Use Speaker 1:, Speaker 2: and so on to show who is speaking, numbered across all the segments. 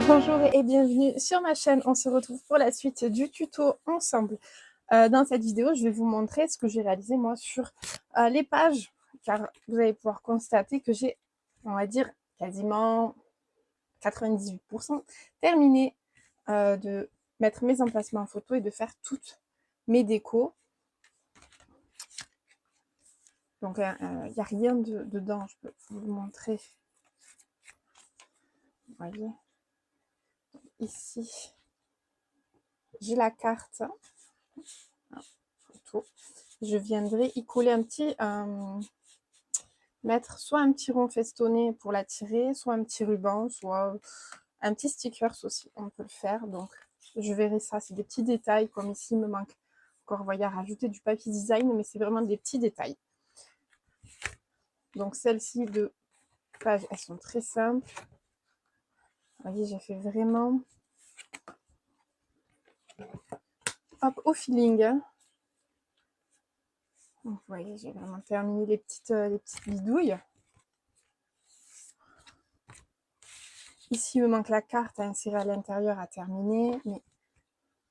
Speaker 1: Bonjour et bienvenue sur ma chaîne. On se retrouve pour la suite du tuto ensemble. Dans cette vidéo, je vais vous montrer ce que j'ai réalisé moi sur les pages, car vous allez pouvoir constater que j'ai, on va dire, quasiment 98% terminé de mettre mes emplacements en photo et de faire toutes mes décos. Donc, il n'y a rien dedans, je peux vous le montrer. Vous voyez, ici, j'ai la carte. Photo. Je viendrai y coller un petit, mettre soit un petit rond festonné pour la tirer, soit un petit ruban, soit un petit stickers aussi, on peut le faire. Donc je verrai ça, c'est des petits détails, comme ici il me manque encore, vous voyez, à rajouter du papier design, mais c'est vraiment des petits détails. Donc celles-ci de pages, elles sont très simples. Vous voyez, j'ai fait vraiment hop au feeling. Donc, vous voyez, j'ai vraiment terminé les petites bidouilles. Ici, il me manque la carte à insérer à l'intérieur à terminer, mais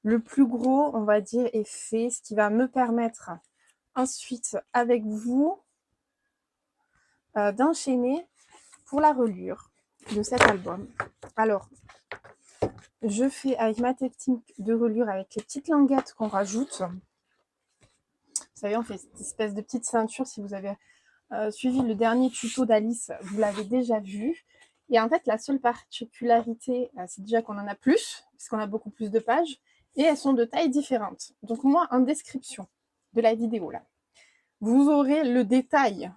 Speaker 1: le plus gros, on va dire, est fait, ce qui va me permettre ensuite, avec vous, d'enchaîner pour la reliure de cet album. Alors, je fais avec ma technique de reliure avec les petites languettes qu'on rajoute. Vous savez, on fait cette espèce de petite ceinture. Si vous avez suivi le dernier tuto d'Alice, vous l'avez déjà vu. Et en fait, la seule particularité, c'est déjà qu'on en a plus, puisqu'on a beaucoup plus de pages, et elles sont de tailles différentes. Donc moi, en description de la vidéo, là, vous aurez le détail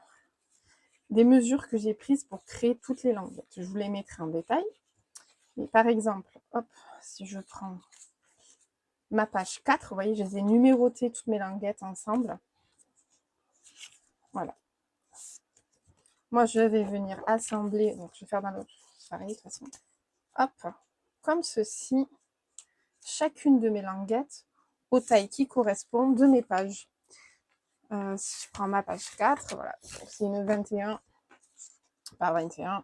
Speaker 1: des mesures que j'ai prises pour créer toutes les languettes. Je vous les mettrai en détail. Mais par exemple, hop, si je prends ma page 4, vous voyez, je les ai numérotées toutes mes languettes ensemble. Voilà. Moi, je vais venir assembler, donc je vais faire dans l'autre, pareil de toute façon. Hop, comme ceci, chacune de mes languettes aux tailles qui correspondent de mes pages. Si je prends ma page 4, voilà, c'est une 21 par 21.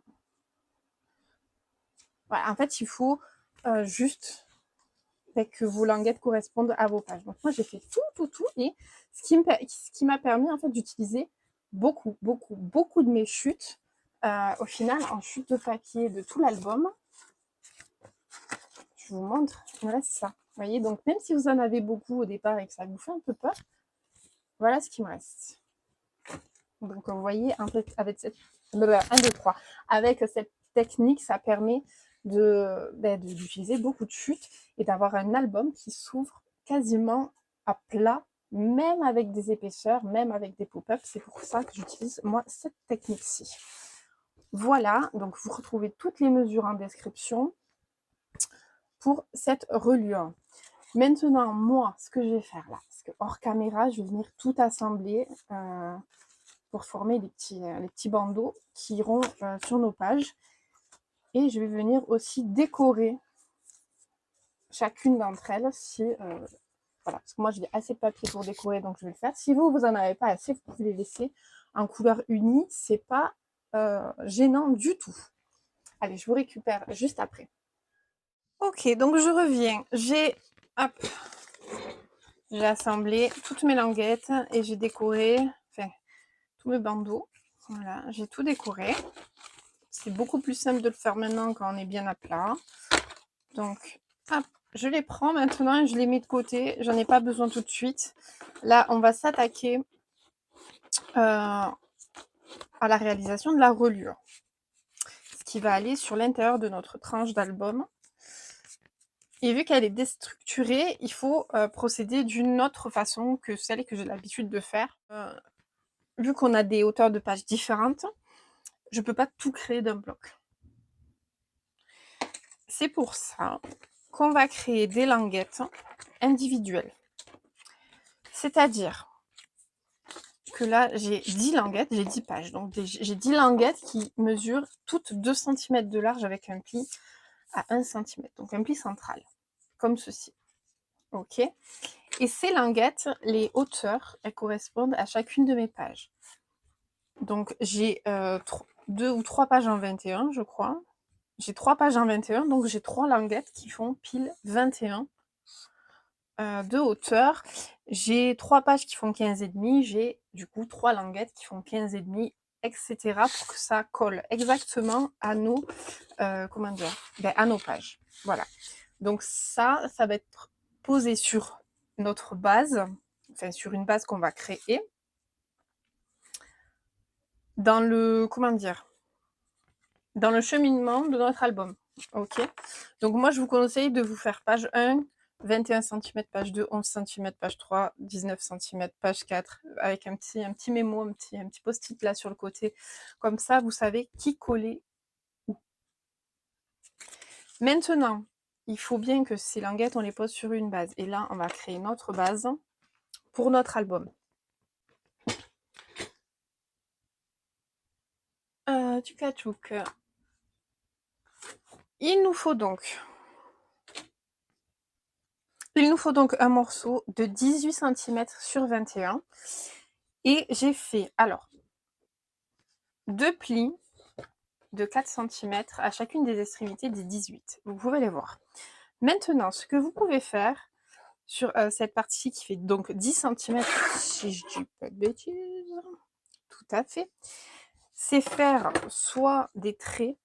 Speaker 1: Voilà, en fait, il faut juste que vos languettes correspondent à vos pages. Donc moi, j'ai fait tout, et ce qui m'a permis en fait d'utiliser beaucoup de mes chutes. Au final, en chute de papier de tout l'album, je vous montre, il me reste ça. Vous voyez, donc même si vous en avez beaucoup au départ et que ça vous fait un peu peur, voilà ce qui me reste. Donc vous voyez, en fait, avec cette 1, 2, 3, avec cette technique, ça permet d'utiliser beaucoup de chutes et d'avoir un album qui s'ouvre quasiment à plat, même avec des épaisseurs, même avec des pop-ups. C'est pour ça que j'utilise moi cette technique-ci. Voilà, donc vous retrouvez toutes les mesures en description pour cette reliure. Maintenant, moi, ce que je vais faire là, parce que hors caméra, je vais venir tout assembler pour former les petits bandeaux qui iront sur nos pages. Et je vais venir aussi décorer chacune d'entre elles si voilà, parce que moi j'ai assez de papier pour décorer, donc je vais le faire. Si vous en avez pas assez, vous pouvez les laisser en couleur unie, c'est pas gênant du tout. Allez, je vous récupère juste après. Ok, donc je reviens. J'ai assemblé toutes mes languettes et j'ai décoré, enfin, tous mes bandeaux. Voilà, j'ai tout décoré. C'est beaucoup plus simple de le faire maintenant quand on est bien à plat. Donc, hop, je les prends maintenant et je les mets de côté. J'en ai pas besoin tout de suite. Là, on va s'attaquer à la réalisation de la reliure. Ce qui va aller sur l'intérieur de notre tranche d'album. Et vu qu'elle est déstructurée, il faut procéder d'une autre façon que celle que j'ai l'habitude de faire. Vu qu'on a des hauteurs de pages différentes, je ne peux pas tout créer d'un bloc. C'est pour ça qu'on va créer des languettes individuelles. C'est-à-dire que là, j'ai 10 languettes, j'ai 10 pages. Donc, j'ai 10 languettes qui mesurent toutes 2 cm de large avec un pli à 1 cm. Donc, un pli central, comme ceci. OK. Et ces languettes, les hauteurs, elles correspondent à chacune de mes pages. Donc, j'ai 2 ou 3 pages en 21, je crois. j'ai 3 pages en 21, donc j'ai 3 languettes qui font pile 21 de hauteur. J'ai 3 pages qui font 15,5, j'ai du coup 3 languettes qui font 15,5, etc. pour que ça colle exactement à nos, comment dire, à nos pages. Voilà. Donc ça va être posé sur notre base, enfin sur une base qu'on va créer. Dans le, comment dire, dans le cheminement de notre album. Ok. Donc moi, je vous conseille de vous faire page 1, 21 cm, page 2, 11 cm, page 3, 19 cm, page 4, avec un petit mémo, un petit post-it là sur le côté. Comme ça, vous savez qui coller où. Maintenant, il faut bien que ces languettes, on les pose sur une base. Et là, on va créer notre base pour notre album. Tchouk. Il nous faut donc un morceau de 18 cm sur 21. Et j'ai fait, alors, 2 plis de 4 cm à chacune des extrémités des 18. Vous pouvez les voir. Maintenant, ce que vous pouvez faire sur cette partie qui fait donc 10 cm, si je dis pas de bêtises, tout à fait, c'est faire soit des traits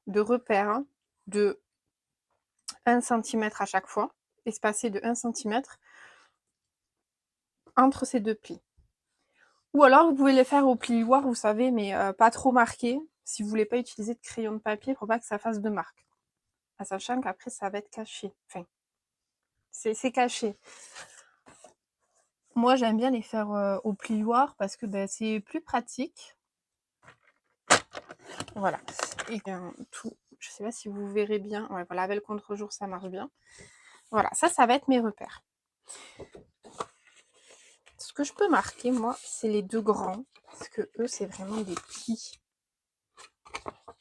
Speaker 1: de repère de 1 cm à chaque fois, espacés de 1 cm entre ces 2 plis. Ou alors vous pouvez les faire au plioir, vous savez, mais pas trop marqué. Si vous voulez pas utiliser de crayon de papier, pour pas que ça fasse de marque. En sachant qu'après ça va être caché. Enfin, c'est caché. Moi j'aime bien les faire au plioir parce que c'est plus pratique. Voilà. Et tout, je sais pas si vous verrez bien. Ouais, voilà, avec le contre-jour ça marche bien. Voilà, ça va être mes repères. Ce que je peux marquer, moi, c'est les 2 grands. Parce que eux, c'est vraiment des plis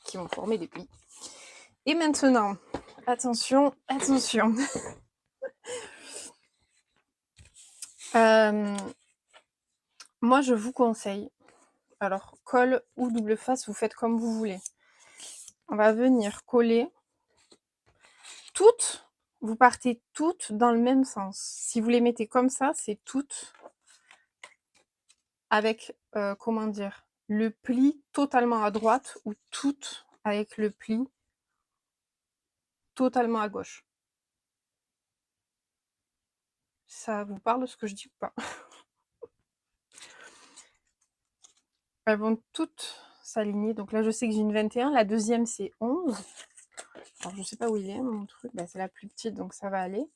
Speaker 1: qui vont former des plis. Et maintenant, attention, attention. Moi, je vous conseille, alors colle ou double face, vous faites comme vous voulez. On va venir coller toutes, vous partez toutes dans le même sens. Si vous les mettez comme ça, c'est toutes avec, comment dire, le pli totalement à droite ou toutes avec le pli totalement à gauche. Ça vous parle ce que je dis ou pas? Elles vont toutes s'aligner. Donc là, je sais que j'ai une 21. La deuxième, c'est 11. Alors, je sais pas où il est, mon truc. C'est la plus petite, donc ça va aller.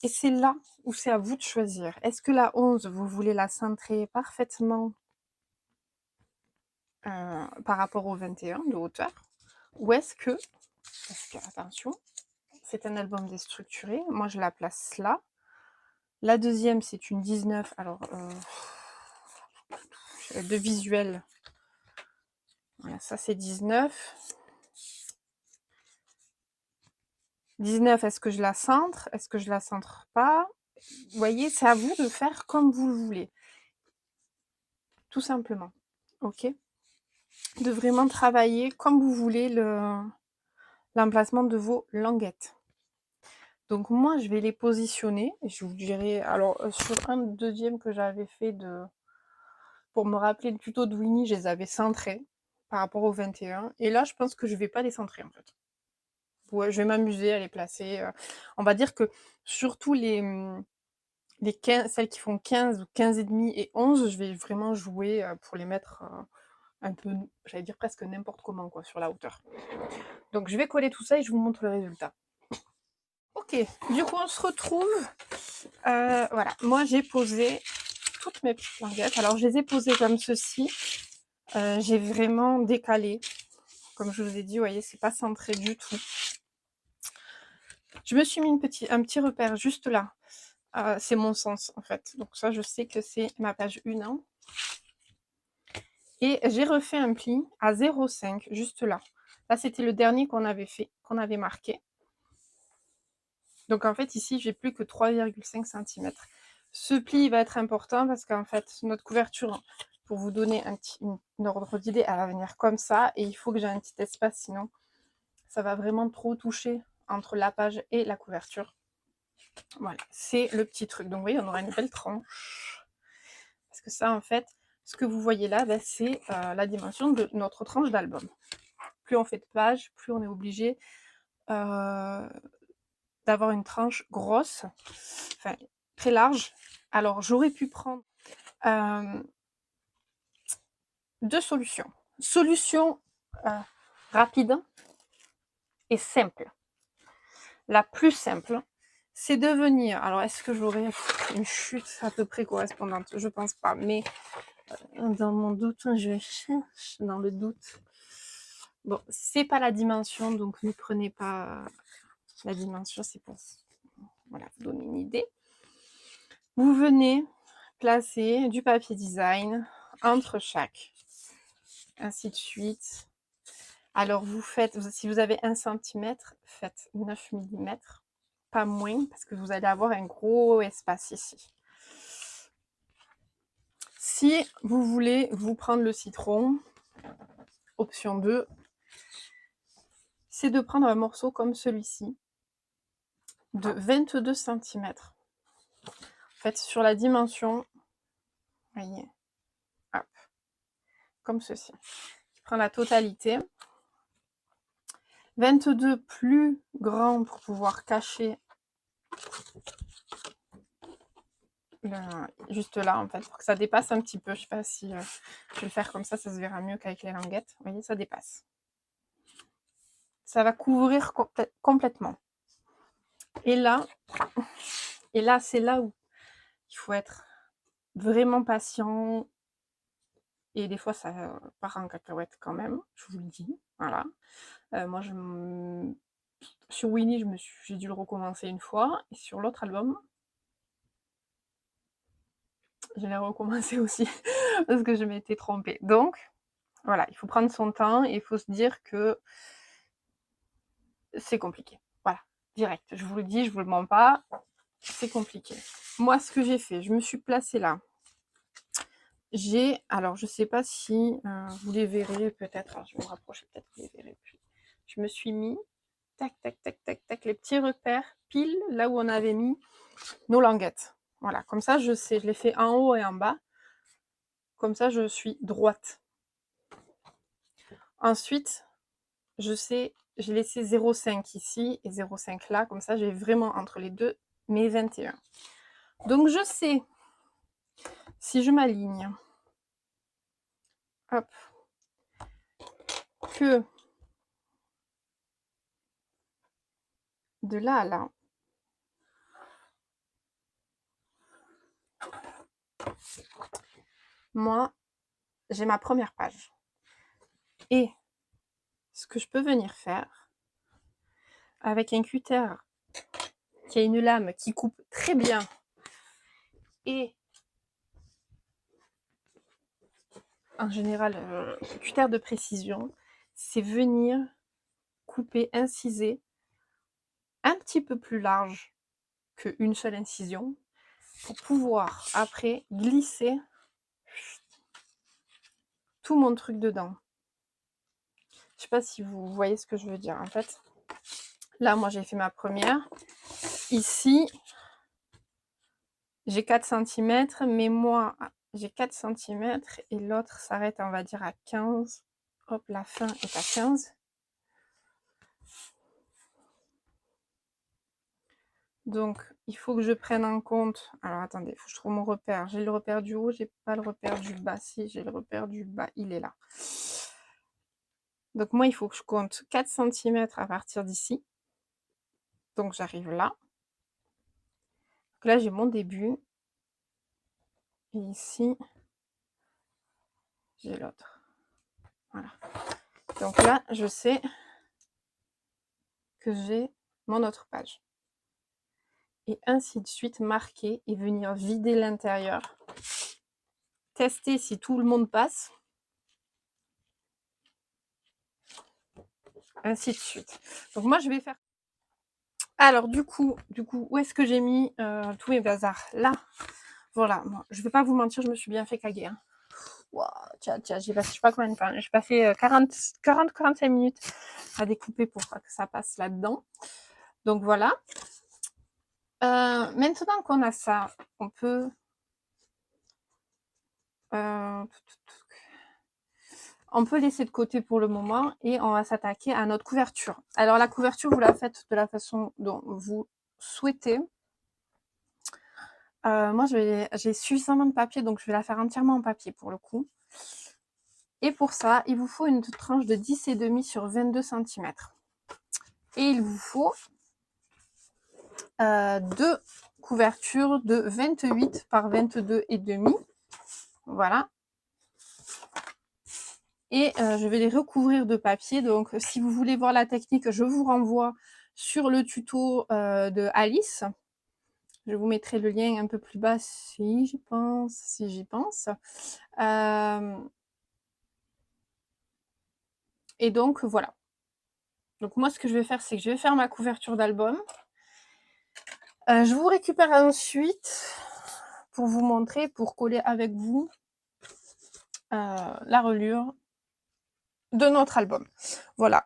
Speaker 1: Et c'est là où c'est à vous de choisir. Est-ce que la 11, vous voulez la centrer parfaitement par rapport au 21 de hauteur? Ou est-ce que, parce que, attention, c'est un album déstructuré. Moi, je la place là. La deuxième, c'est une 19. Alors, de visuel. Voilà, ça c'est 19. 19, est-ce que je la centre? Est-ce que je la centre pas? Vous voyez, c'est à vous de faire comme vous le voulez. Tout simplement. Ok? De vraiment travailler comme vous voulez l'emplacement de vos languettes. Donc moi, je vais les positionner. Et je vous dirai, alors sur un deuxième que j'avais fait pour me rappeler le tuto de Winnie, je les avais centrés par rapport au 21. Et là, je pense que je vais pas les centrer en fait. Ouais, je vais m'amuser à les placer. On va dire que surtout les 15, celles qui font 15 ou 15,5 et 11, je vais vraiment jouer pour les mettre un peu, j'allais dire presque n'importe comment quoi, sur la hauteur. Donc je vais coller tout ça et je vous montre le résultat. Ok, du coup on se retrouve. Voilà, moi j'ai posé toutes mes petites languettes. Alors je les ai posées comme ceci. J'ai vraiment décalé. Comme je vous ai dit, vous voyez, c'est pas centré du tout. Je me suis mis un petit repère juste là. C'est mon sens en fait. Donc ça, je sais que c'est ma page 1. Hein. Et j'ai refait un pli à 0,5 juste là. Là, c'était le dernier qu'on avait fait, qu'on avait marqué. Donc en fait, ici, j'ai plus que 3,5 cm. Ce pli va être important parce qu'en fait, notre couverture, pour vous donner un ordre d'idée, elle va venir comme ça. Et il faut que j'ai un petit espace, sinon ça va vraiment trop toucher entre la page et la couverture. Voilà, c'est le petit truc. Donc, vous voyez, on aura une belle tranche. Parce que ça, en fait, ce que vous voyez là, ben, c'est la dimension de notre tranche d'album. Plus on fait de pages, plus on est obligé d'avoir une tranche grosse, enfin, très large. Alors, j'aurais pu prendre 2 solutions. Solution rapide et simple. La plus simple, c'est de venir... Alors, est-ce que j'aurai une chute à peu près correspondante? Je pense pas, mais dans mon doute, je cherche dans le doute. Bon, c'est pas la dimension, donc ne prenez pas la dimension, c'est pour voilà, vous donner une idée. Vous venez placer du papier design entre chaque, ainsi de suite. Alors, vous faites, si vous avez 1 cm, faites 9 mm, pas moins, parce que vous allez avoir un gros espace ici. Si vous voulez vous prendre le citron, option 2, c'est de prendre un morceau comme celui-ci, de 22 cm. En fait, sur la dimension, voyez, hop, comme ceci. Je prends la totalité. 22 plus grand pour pouvoir cacher juste là, en fait, pour que ça dépasse un petit peu. Je sais pas si je vais le faire comme ça se verra mieux qu'avec les languettes. Vous voyez, ça dépasse. Ça va couvrir complètement. Et là, c'est là où il faut être vraiment patient. Et des fois, ça part en cacahuète quand même, je vous le dis. Voilà. Moi, sur Winnie, j'ai dû le recommencer une fois. Et sur l'autre album, je l'ai recommencé aussi parce que je m'étais trompée. Donc, voilà, il faut prendre son temps et il faut se dire que c'est compliqué. Voilà, direct. Je vous le dis, je vous le mens pas, c'est compliqué. Moi, ce que j'ai fait, je me suis placée là. Alors, je sais pas si vous les verrez peut-être. Alors, je vais me rapprocher, peut-être que vous les verrez plus. Je me suis mis, tac, tac, tac, tac, tac, les petits repères pile là où on avait mis nos languettes. Voilà, comme ça, je sais, je les fais en haut et en bas. Comme ça, je suis droite. Ensuite, je sais, j'ai laissé 0,5 ici et 0,5 là. Comme ça, j'ai vraiment entre les deux mes 21. Donc, je sais, si je m'aligne, hop, que de là à là, moi, j'ai ma première page. Et ce que je peux venir faire, avec un cutter qui a une lame qui coupe très bien, et en général, cutter de précision, c'est venir couper, inciser un petit peu plus large qu'une seule incision, pour pouvoir après glisser tout mon truc dedans. Je sais pas si vous voyez ce que je veux dire. En fait, là, moi, j'ai fait ma première. Ici, j'ai 4 cm, mais moi, j'ai 4 cm et l'autre s'arrête, on va dire, à 15. Hop, la fin est à 15. Donc, il faut que je prenne en compte... Alors, attendez, il faut que je trouve mon repère. J'ai le repère du haut, j'ai pas le repère du bas. Si, j'ai le repère du bas, il est là. Donc, moi, il faut que je compte 4 cm à partir d'ici. Donc, j'arrive là. Donc là, j'ai mon début. Et ici, j'ai l'autre. Voilà. Donc là, je sais que j'ai mon autre page. Et ainsi de suite, marquer et venir vider l'intérieur. Tester si tout le monde passe. Ainsi de suite. Donc moi, je vais faire... Alors, du coup, où est-ce que j'ai mis tous mes bazars? Là. Voilà. Bon, je vais pas vous mentir, je me suis bien fait caguer. Hein. Wow, tiens, j'ai passé je sais pas combien de temps. J'ai passé 40-45 minutes à découper pour que ça passe là-dedans. Donc voilà. Maintenant qu'on a ça, on peut laisser de côté pour le moment et on va s'attaquer à notre couverture. Alors la couverture, vous la faites de la façon dont vous souhaitez. Moi, j'ai suffisamment de papier, donc je vais la faire entièrement en papier pour le coup. Et pour ça, il vous faut une tranche de 10,5 sur 22 cm. Et il vous faut 2 couvertures de 28 par 22,5. Voilà. Et je vais les recouvrir de papier. Donc, si vous voulez voir la technique, je vous renvoie sur le tuto de Alice. Je vous mettrai le lien un peu plus bas si j'y pense. Et donc, voilà. Donc, moi, ce que je vais faire, c'est que je vais faire ma couverture d'album. Je vous récupère ensuite pour vous montrer, pour coller avec vous la reliure de notre album. Voilà.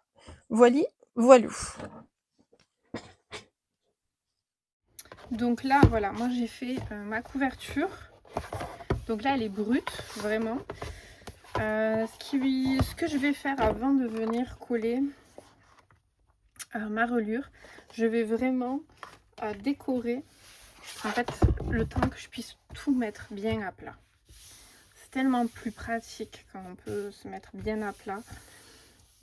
Speaker 1: Voili, voilou. Donc là, voilà, moi j'ai fait ma couverture. Donc là, elle est brute, vraiment. Ce que je vais faire avant de venir coller ma reliure, je vais vraiment décorer, en fait, le temps que je puisse tout mettre bien à plat. C'est tellement plus pratique quand on peut se mettre bien à plat.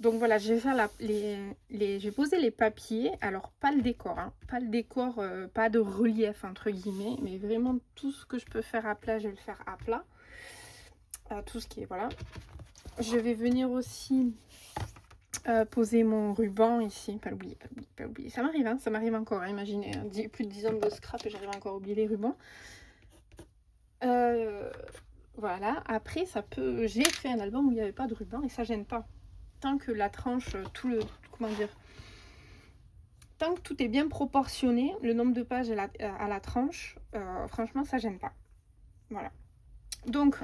Speaker 1: Donc voilà, je vais faire je vais poser les papiers. Alors pas le décor, hein, pas le décor, pas de relief entre guillemets, mais vraiment tout ce que je peux faire à plat, je vais le faire à plat. Tout ce qui est, voilà. Je vais venir aussi poser mon ruban ici, pas l'oublier, pas oublier. Ça m'arrive, hein, ça m'arrive encore, hein, imaginez, hein, plus de 10 ans de scrap et j'arrive encore à oublier les rubans. Voilà, après j'ai fait un album où il n'y avait pas de ruban et ça gêne pas. Tant que la tranche, tant que tout est bien proportionné, le nombre de pages à la tranche, franchement, ça gêne pas. Voilà. Donc,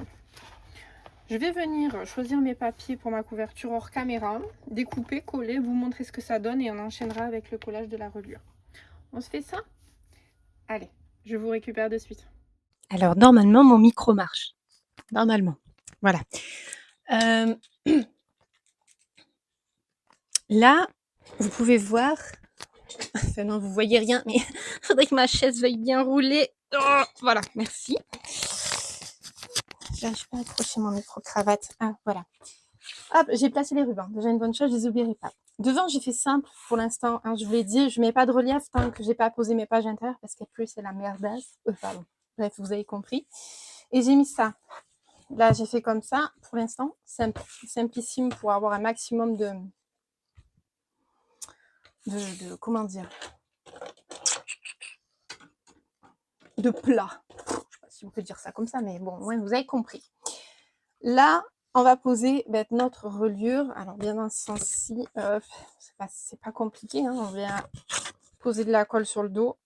Speaker 1: je vais venir choisir mes papiers pour ma couverture hors caméra, découper, coller, vous montrer ce que ça donne et on enchaînera avec le collage de la reliure. On se fait ça? Allez, je vous récupère de suite.
Speaker 2: Alors, normalement, mon micro marche. Normalement. Voilà. Là, vous pouvez voir. Enfin, non, vous voyez rien, mais il faudrait que ma chaise veuille bien rouler. Oh, voilà, merci. J'arrive pas à accrocher mon micro-cravate. Ah, voilà. Hop, j'ai placé les rubans. Déjà une bonne chose, je les oublierai pas. Devant, j'ai fait simple pour l'instant. Hein, je vous l'ai dit, je mets pas de relief tant que j'ai pas posé mes pages intérieures parce qu'après, c'est la merdasse. Pardon. Bref, vous avez compris. Et j'ai mis ça. Là, j'ai fait comme ça, pour l'instant, simplissime pour avoir un maximum de comment dire, de plat. Je sais pas si on peut dire ça comme ça, mais bon, ouais, vous avez compris. Là, on va poser notre reliure. Alors, bien dans ce sens-ci, c'est pas compliqué. Hein, on vient poser de la colle sur le dos.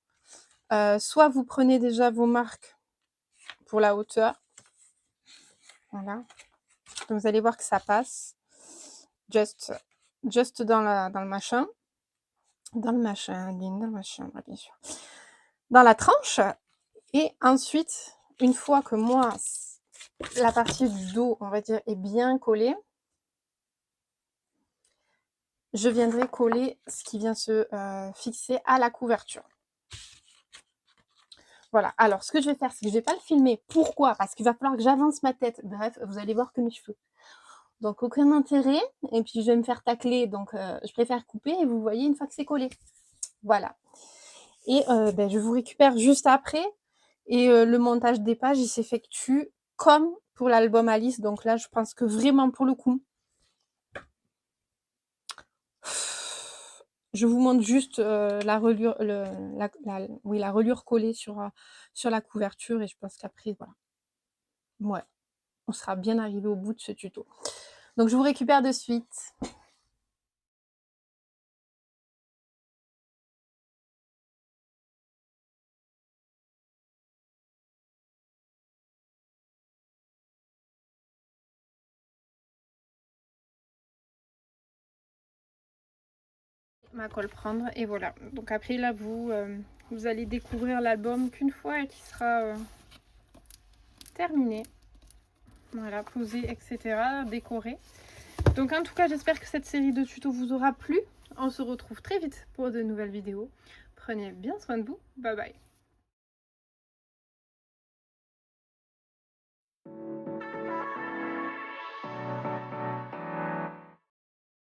Speaker 2: Soit vous prenez déjà vos marques pour la hauteur. Voilà. Donc, vous allez voir que ça passe. Just dans le machin. Dans le machin, bien sûr. Dans la tranche. Et ensuite, une fois que moi, la partie du dos, on va dire, est bien collée, je viendrai coller ce qui vient se fixer à la couverture. Voilà. Alors, ce que je vais faire, c'est que je ne vais pas le filmer. Pourquoi? Parce qu'il va falloir que j'avance ma tête. Bref, vous allez voir que mes cheveux. Donc, aucun intérêt. Et puis, je vais me faire tacler. Donc, je préfère couper et vous voyez une fois que c'est collé. Voilà. Et je vous récupère juste après. Et le montage des pages, il s'effectue comme pour l'album Alice. Donc là, je pense que vraiment, pour le coup, je vous montre juste la reliure, la reliure collée sur la couverture. Et je pense qu'après, voilà. Ouais, on sera bien arrivé au bout de ce tuto. Donc, je vous récupère de suite.
Speaker 1: ma colle prendre et voilà. Donc après là vous allez découvrir l'album qu'une fois qu'il sera terminé. Voilà, posé, etc. décoré. Donc en tout cas j'espère que cette série de tutos vous aura plu. On se retrouve très vite pour de nouvelles vidéos. Prenez bien soin de vous. Bye bye.